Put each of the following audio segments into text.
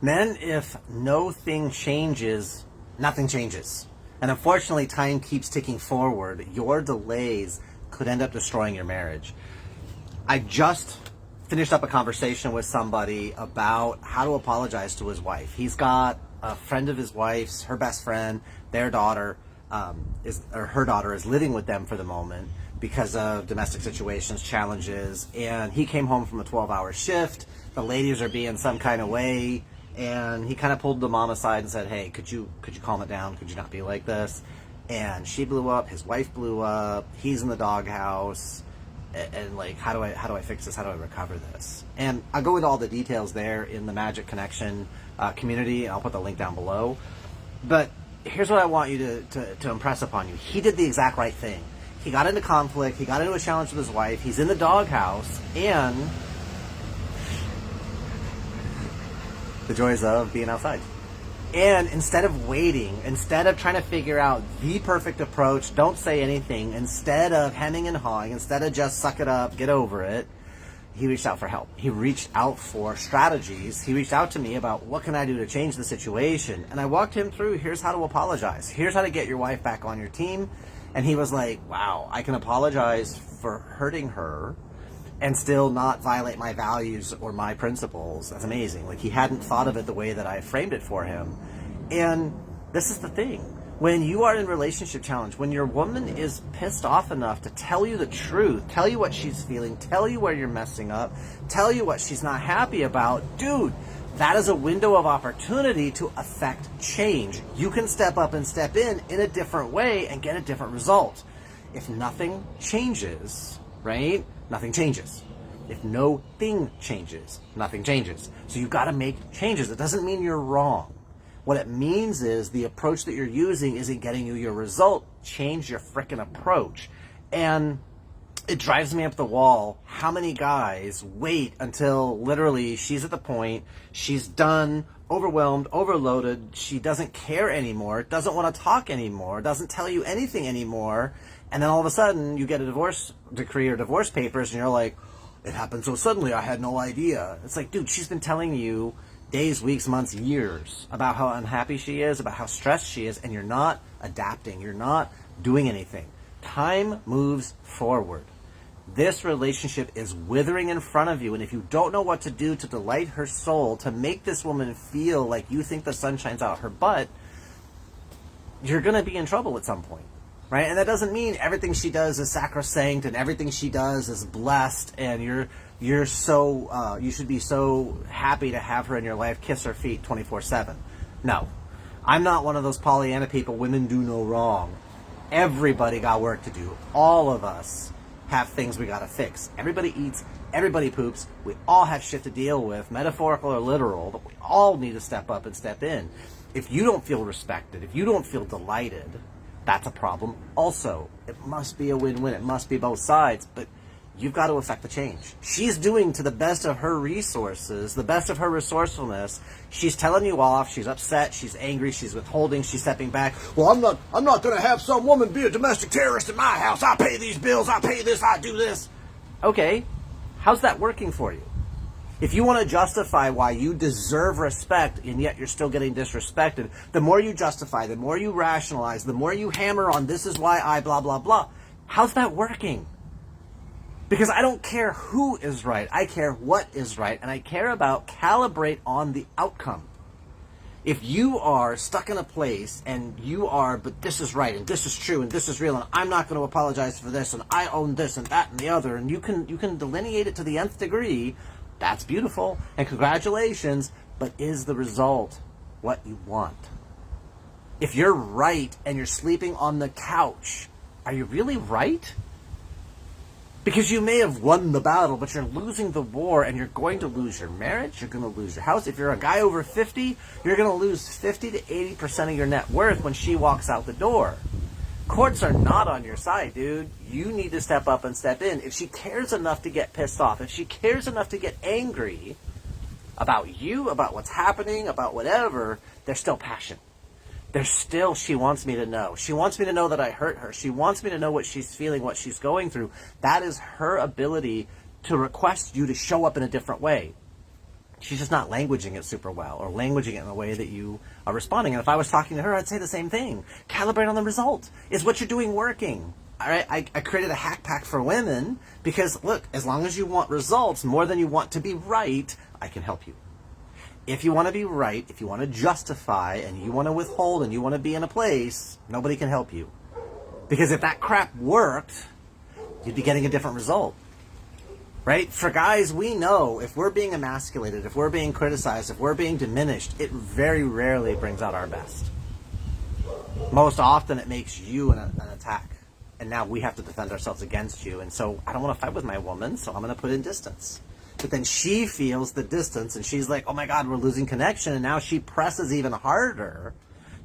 Men, if no thing changes, nothing changes. And unfortunately, time keeps ticking forward. Your delays could end up destroying your marriage. I just finished up a conversation with somebody about how to apologize to his wife. He's got a friend of his wife's, her best friend, their daughter, her daughter is living with them for the moment because of domestic situations, challenges, and he came home from a 12-hour shift. The ladies are being some kind of way, and he kind of pulled the mom aside and said, hey, could you calm it down? Could you not be like this? And she blew up, his wife blew up, he's in the doghouse, and like, how do I fix this? How do I recover this? And I'll go into all the details there in the Magic Connection community. I'll put the link down below. But here's what I want you to impress upon you. He did the exact right thing. He got into conflict. He got into a challenge with his wife. He's in the doghouse. And the joys of being outside. And instead of waiting, instead of trying to figure out the perfect approach, don't say anything, instead of hemming and hawing, instead of just suck it up, get over it, he reached out for help. He reached out for strategies. He reached out to me about what can I do to change the situation. And I walked him through, here's how to apologize. Here's how to get your wife back on your team. And he was like, wow, I can apologize for hurting her and still not violate my values or my principles. That's amazing. Like, he hadn't thought of it the way that I framed it for him. And this is the thing. When you are in relationship challenge, when your woman is pissed off enough to tell you the truth, tell you what she's feeling, tell you where you're messing up, tell you what she's not happy about, dude, that is a window of opportunity to affect change. You can step up and step in a different way and get a different result. If nothing changes, right? Nothing changes. If no thing changes, nothing changes. So you've got to make changes. It doesn't mean you're wrong. What it means is the approach that you're using isn't getting you your result. Change your frickin' approach. And it drives me up the wall how many guys wait until literally she's at the point, she's done, overwhelmed, overloaded, she doesn't care anymore, doesn't want to talk anymore, doesn't tell you anything anymore, and then all of a sudden you get a divorce decree or divorce papers and you're like, it happened so suddenly, I had no idea. It's like, dude, she's been telling you days, weeks, months, years about how unhappy she is, about how stressed she is, and you're not adapting, you're not doing anything. Time moves forward. This relationship is withering in front of you, and if you don't know what to do to delight her soul, to make this woman feel like you think the sun shines out her butt, you're going to be in trouble at some point, right? And that doesn't mean everything she does is sacrosanct and everything she does is blessed, and you should be so happy to have her in your life, kiss her feet 24/7. No, I'm not one of those Pollyanna people, women do no wrong. Everybody got work to do. All of us have things we got to fix. Everybody eats, everybody poops. We all have shit to deal with, metaphorical or literal, but we all need to step up and step in. If you don't feel respected, if you don't feel delighted, that's a problem also. It must be a win-win. It must be both sides, but you've got to affect the change. She's doing to the best of her resources, the best of her resourcefulness. She's telling you off. She's upset. She's angry. She's withholding. She's stepping back. Well, I'm not going to have some woman be a domestic terrorist in my house. I pay these bills. I pay this. I do this. Okay. How's that working for you? If you want to justify why you deserve respect and yet you're still getting disrespected, the more you justify, the more you rationalize, the more you hammer on this is why I blah, blah, blah. How's that working? Because I don't care who is right. I care what is right. And I care about calibrate on the outcome. If you are stuck in a place and you are, but this is right and this is true and this is real and I'm not going to apologize for this and I own this and that and the other, and you can delineate it to the nth degree, that's beautiful and congratulations, but is the result what you want? If you're right and you're sleeping on the couch, are you really right? Because you may have won the battle, but you're losing the war, and you're going to lose your marriage, you're going to lose your house. If you're a guy over 50, you're going to lose 50 to 80% of your net worth when she walks out the door. Courts are not on your side, dude. You need to step up and step in. If she cares enough to get pissed off, if she cares enough to get angry about you, about what's happening, about whatever, there's still passion. There's still, she wants me to know. She wants me to know that I hurt her. She wants me to know what she's feeling, what she's going through. That is her ability to request you to show up in a different way. She's just not languaging it super well, or languaging it in a way that you are responding. And if I was talking to her, I'd say the same thing. Calibrate on the result. Is what you're doing working? All right, I created a hack pack for women because, look, as long as you want results more than you want to be right, I can help you. If you want to be right, if you want to justify, and you want to withhold, and you want to be in a place, nobody can help you. Because if that crap worked, you'd be getting a different result. Right? For guys, we know if we're being emasculated, if we're being criticized, if we're being diminished, it very rarely brings out our best. Most often it makes you an attack. And now we have to defend ourselves against you. And so I don't want to fight with my woman, so I'm going to put in distance. But then she feels the distance and she's like, oh my God, we're losing connection. And now she presses even harder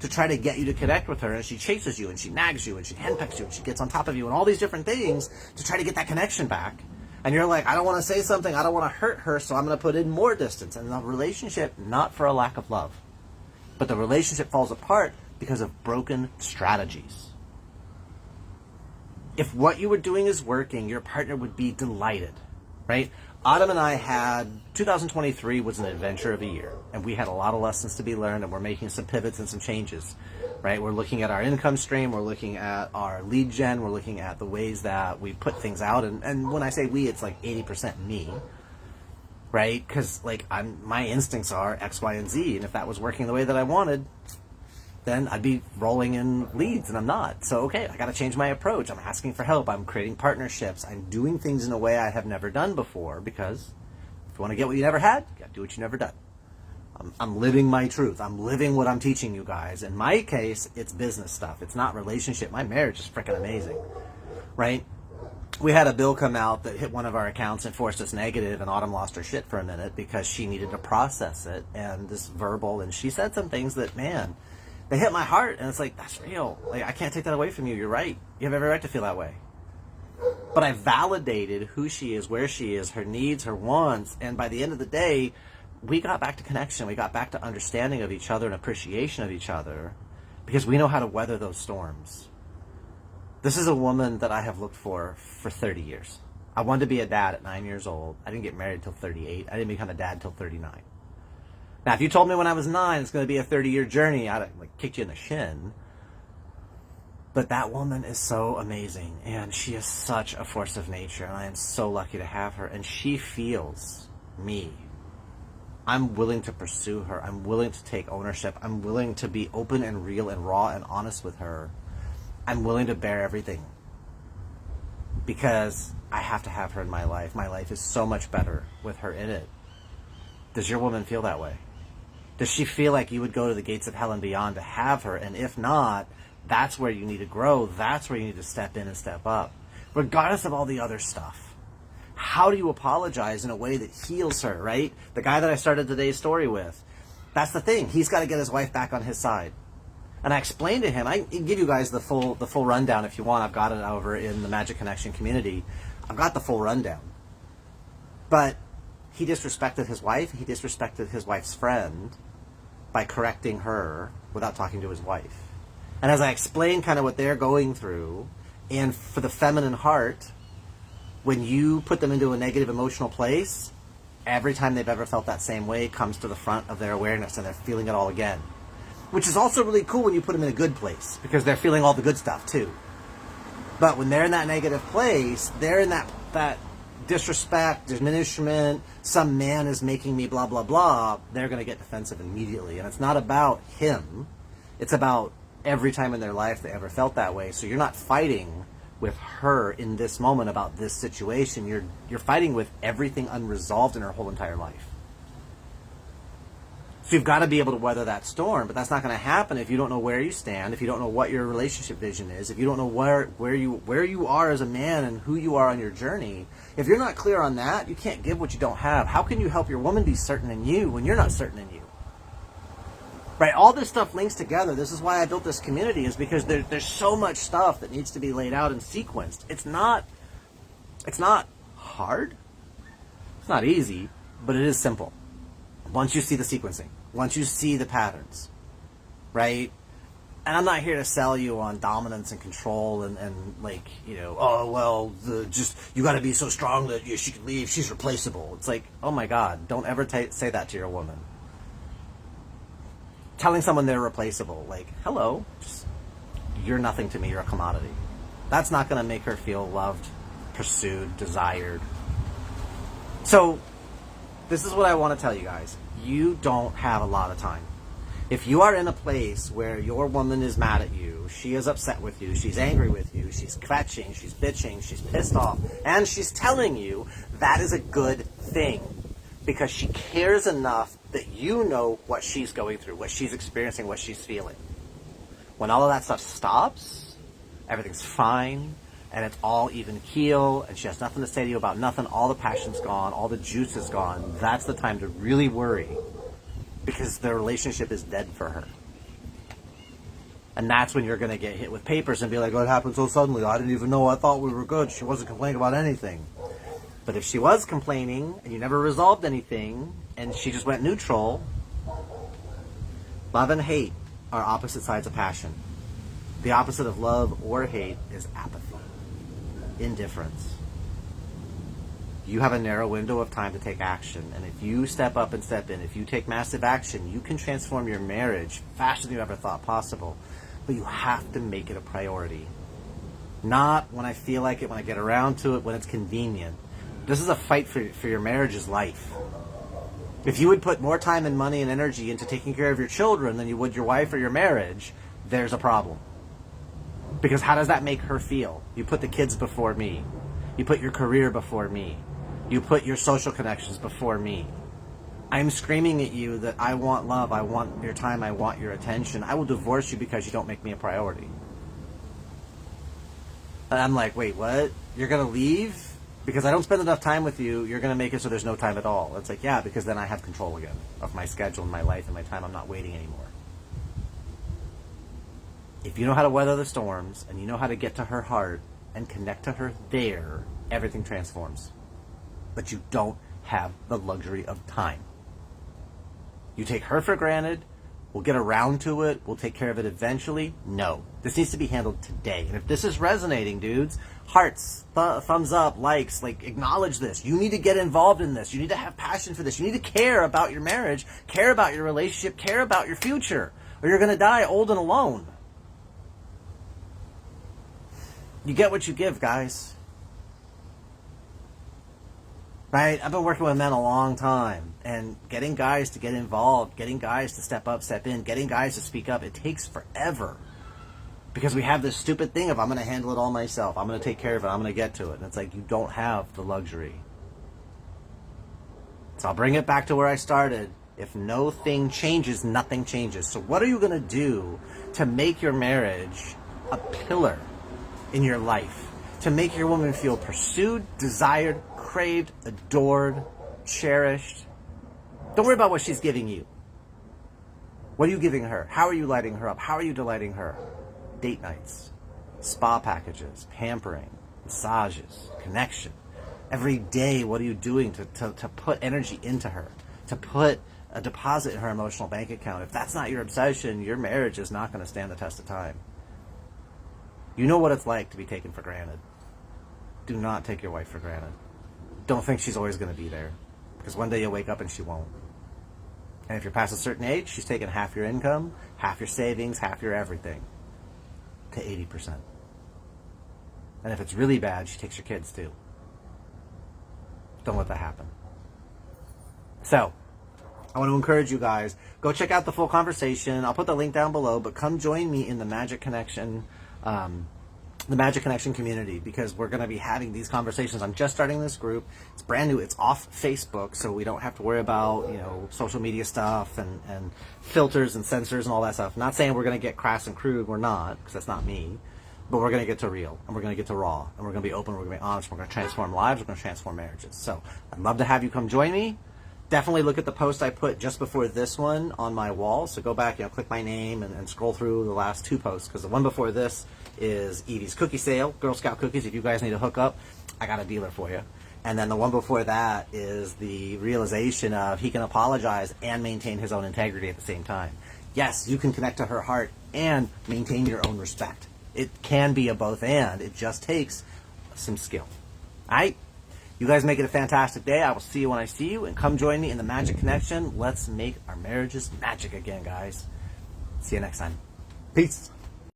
to try to get you to connect with her. And she chases you and she nags you and she henpecks you and she gets on top of you and all these different things to try to get that connection back. And you're like, I don't want to say something, I don't want to hurt her, so I'm going to put in more distance. And the relationship, not for a lack of love, but the relationship falls apart because of broken strategies. If what you were doing is working, your partner would be delighted, right? Autumn and I had, 2023 was an adventure of a year, and we had a lot of lessons to be learned, and we're making some pivots and some changes, right? We're looking at our income stream, we're looking at our lead gen, we're looking at the ways that we put things out, and when I say we, it's like 80% me, right? Because like my instincts are X, Y, and Z, and if that was working the way that I wanted, then I'd be rolling in leads, and I'm not. So, okay, I got to change my approach. I'm asking for help. I'm creating partnerships. I'm doing things in a way I have never done before, because if you want to get what you never had, you got to do what you never done. I'm living my truth. I'm living what I'm teaching you guys. In my case, it's business stuff. It's not relationship. My marriage is freaking amazing, right? We had a bill come out that hit one of our accounts and forced us negative, and Autumn lost her shit for a minute because she needed to process it, and this verbal, and she said some things that, man, they hit my heart, and it's like, that's real. Like, I can't take that away from you. You're right. You have every right to feel that way. But I validated who she is, where she is, her needs, her wants, and by the end of the day, we got back to connection. We got back to understanding of each other and appreciation of each other, because we know how to weather those storms. This is a woman that I have looked for 30 years. I wanted to be a dad at 9 years old. I didn't get married until 38. I didn't become a dad until 39. Now, if you told me when I was 9 it's going to be a 30-year journey, I'd have kicked you in the shin. But that woman is so amazing, and she is such a force of nature, and I am so lucky to have her, and she feels me. I'm willing to pursue her. I'm willing to take ownership. I'm willing to be open and real and raw and honest with her. I'm willing to bear everything, because I have to have her in my life. My life is so much better with her in it. Does your woman feel that way? Does she feel like you would go to the gates of hell and beyond to have her? And if not, that's where you need to grow. That's where you need to step in and step up. Regardless of all the other stuff. How do you apologize in a way that heals her, right? The guy that I started today's story with. That's the thing. He's got to get his wife back on his side. And I explained to him, I can give you guys the full rundown if you want. I've got it over in the Magic Connection community. I've got the full rundown. But he disrespected his wife. He disrespected his wife's friend by correcting her without talking to his wife. And as I explained kind of what they're going through, and for the feminine heart, when you put them into a negative emotional place, every time they've ever felt that same way comes to the front of their awareness, and they're feeling it all again. Which is also really cool when you put them in a good place, because they're feeling all the good stuff too. But when they're in that negative place, they're in that disrespect, diminishment, some man is making me blah, blah, blah, they're going to get defensive immediately. And it's not about him. It's about every time in their life they ever felt that way. So you're not fighting with her in this moment about this situation. You're fighting with everything unresolved in her whole entire life. So you've got to be able to weather that storm, but that's not going to happen if you don't know where you stand, if you don't know what your relationship vision is, if you don't know where you are as a man and who you are on your journey. If you're not clear on that, you can't give what you don't have. How can you help your woman be certain in you when you're not certain in you? Right? All this stuff links together. This is why I built this community, is because there's so much stuff that needs to be laid out and sequenced. It's not hard. It's not easy, but it is simple. Once you see the sequencing, once you see the patterns, right? And I'm not here to sell you on dominance and control and like, oh, well, just, you got to be so strong that she can leave. She's replaceable. It's like, oh my God, don't ever say that to your woman. Telling someone they're replaceable, like, hello, just, you're nothing to me, you're a commodity. That's not going to make her feel loved, pursued, desired. So, this is what I want to tell you guys. You don't have a lot of time. If you are in a place where your woman is mad at you, she is upset with you, she's angry with you, she's kvetching, she's bitching, she's pissed off, and she's telling you, that is a good thing. Because she cares enough that you know what she's going through, what she's experiencing, what she's feeling. When all of that stuff stops, everything's fine, and it's all even keel, and she has nothing to say to you about nothing, all the passion's gone, all the juice is gone, that's the time to really worry. Because the relationship is dead for her. And that's when you're going to get hit with papers and be like, what happened so suddenly? I didn't even know. I thought we were good. She wasn't complaining about anything. But if she was complaining and you never resolved anything and she just went neutral, love and hate are opposite sides of passion. The opposite of love or hate is apathy, indifference. You have a narrow window of time to take action, and if you step up and step in, if you take massive action, you can transform your marriage faster than you ever thought possible. But you have to make it a priority. Not when I feel like it, when I get around to it, when it's convenient. This is a fight for your marriage's life. If you would put more time and money and energy into taking care of your children than you would your wife or your marriage, there's a problem. Because how does that make her feel? You put the kids before me. You put your career before me. You put your social connections before me. I'm screaming at you that I want love, I want your time, I want your attention. I will divorce you because you don't make me a priority. And I'm like, wait, what? You're going to leave? Because I don't spend enough time with you, you're going to make it so there's no time at all. It's like, yeah, because then I have control again of my schedule and my life and my time. I'm not waiting anymore. If you know how to weather the storms and you know how to get to her heart and connect to her there, everything transforms. But you don't have the luxury of time. You take her for granted, we'll get around to it, we'll take care of it eventually. No. This needs to be handled today. And if this is resonating, dudes, hearts, thumbs up, likes, like, acknowledge this. You need to get involved in this. You need to have passion for this. You need to care about your marriage, care about your relationship, care about your future, or you're going to die old and alone. You get what you give, guys. Right? I've been working with men a long time, and getting guys to get involved, getting guys to step up, step in, getting guys to speak up, it takes forever. Because we have this stupid thing of, I'm going to handle it all myself. I'm going to take care of it. I'm going to get to it. And it's like, you don't have the luxury. So I'll bring it back to where I started. If no thing changes, nothing changes. So what are you going to do to make your marriage a pillar in your life? To make your woman feel pursued, desired, craved, adored, cherished. Don't worry about what she's giving you. What are you giving her? How are you lighting her up? How are you delighting her? Date nights, spa packages, pampering, massages, connection. Every day, what are you doing to put energy into her? To put a deposit in her emotional bank account? If that's not your obsession, your marriage is not going to stand the test of time. You know what it's like to be taken for granted. Do not take your wife for granted. Don't think she's always going to be there. Because one day you'll wake up and she won't. And if you're past a certain age, she's taking half your income, half your savings, half your everything. To 80%. And if it's really bad, she takes your kids too. Don't let that happen. So, I want to encourage you guys, go check out the full conversation. I'll put the link down below, but come join me in the Magic Connection community, because we're going to be having these conversations. I'm just starting this group. It's brand new. It's off Facebook, so we don't have to worry about, social media stuff and filters and censors and all that stuff. I'm not saying we're going to get crass and crude. We're not, because that's not me. But we're going to get to real, and we're going to get to raw, and we're going to be open, we're going to be honest, we're going to transform lives, we're going to transform marriages. So I'd love to have you come join me. Definitely look at the post I put just before this one on my wall. So go back, click my name and scroll through the last two posts, because the one before this is Evie's cookie sale, Girl Scout cookies. If you guys need a hookup, I got a dealer for you. And then the one before that is the realization of he can apologize and maintain his own integrity at the same time. yes, you can connect to her heart and maintain your own respect. It can be a both and. It just takes some skill. All right? You guys make it a fantastic day. I will see you when I see you. And come join me in the Magic Connection. Let's make our marriages magic again, guys. See you next time. Peace.